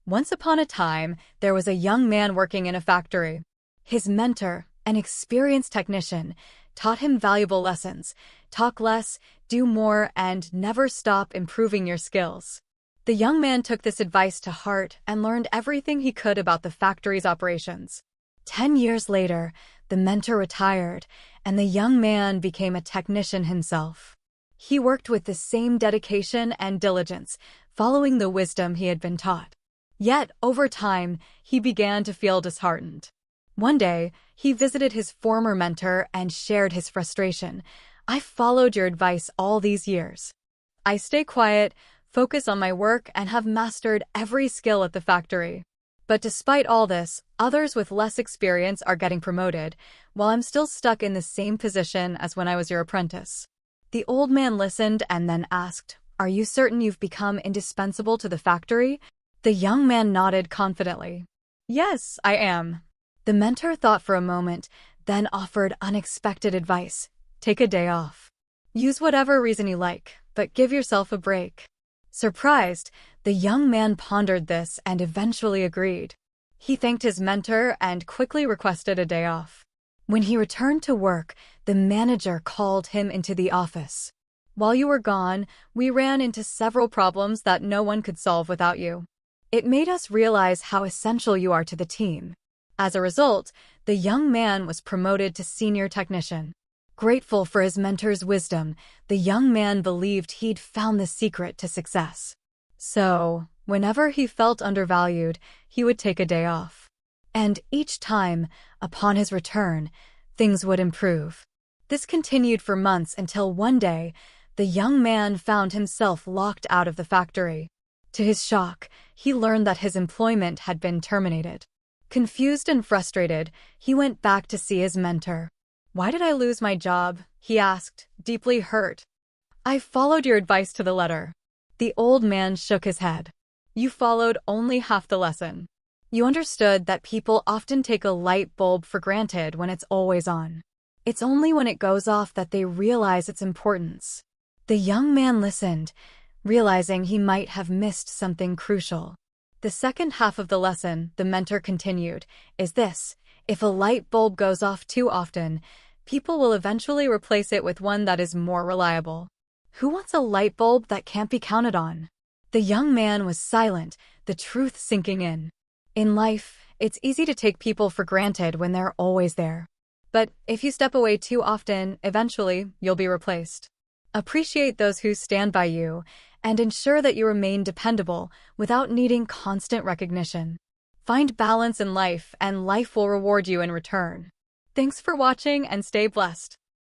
Once upon a time, there was a young man working in a factory. His mentor, an experienced technician, taught him valuable lessons: talk less, do more, and never stop improving your skills. The young man took this advice to heart and learned everything he could about the factory's operations. 10 years later, the mentor retired, and the young man became a technician himself. He worked with the same dedication and diligence, following the wisdom he had been taught. Yet, over time, he began to feel disheartened. One day, he visited his former mentor and shared his frustration. "I followed your advice all these years. I stay quiet, focus on my work, and have mastered every skill at the factory. But despite all this, others with less experience are getting promoted, while I'm still stuck in the same position as when I was your apprentice." The old man listened and then asked, "Are you certain you've become indispensable to the factory?" The young man nodded confidently. "Yes, I am." The mentor thought for a moment, then offered unexpected advice. "Take a day off. Use whatever reason you like, but give yourself a break." Surprised, the young man pondered this and eventually agreed. He thanked his mentor and quickly requested a day off. When he returned to work, the manager called him into the office. "While you were gone, we ran into several problems that no one could solve without you. It made us realize how essential you are to the team." As a result, the young man was promoted to senior technician. Grateful for his mentor's wisdom, the young man believed he'd found the secret to success. So, whenever he felt undervalued, he would take a day off. And each time, upon his return, things would improve. This continued for months until one day, the young man found himself locked out of the factory. To his shock, he learned that his employment had been terminated. Confused and frustrated, he went back to see his mentor. "Why did I lose my job?" he asked, deeply hurt. "I followed your advice to the letter." The old man shook his head. "You followed only half the lesson. You understood that people often take a light bulb for granted when it's always on. It's only when it goes off that they realize its importance." The young man listened, realizing he might have missed something crucial. "The second half of the lesson," the mentor continued, "is this: if a light bulb goes off too often, people will eventually replace it with one that is more reliable. Who wants a light bulb that can't be counted on?" The young man was silent, the truth sinking in. In life, it's easy to take people for granted when they're always there. But if you step away too often, eventually, you'll be replaced. Appreciate those who stand by you, and ensure that you remain dependable without needing constant recognition. Find balance in life, and life will reward you in return. Thanks for watching and stay blessed.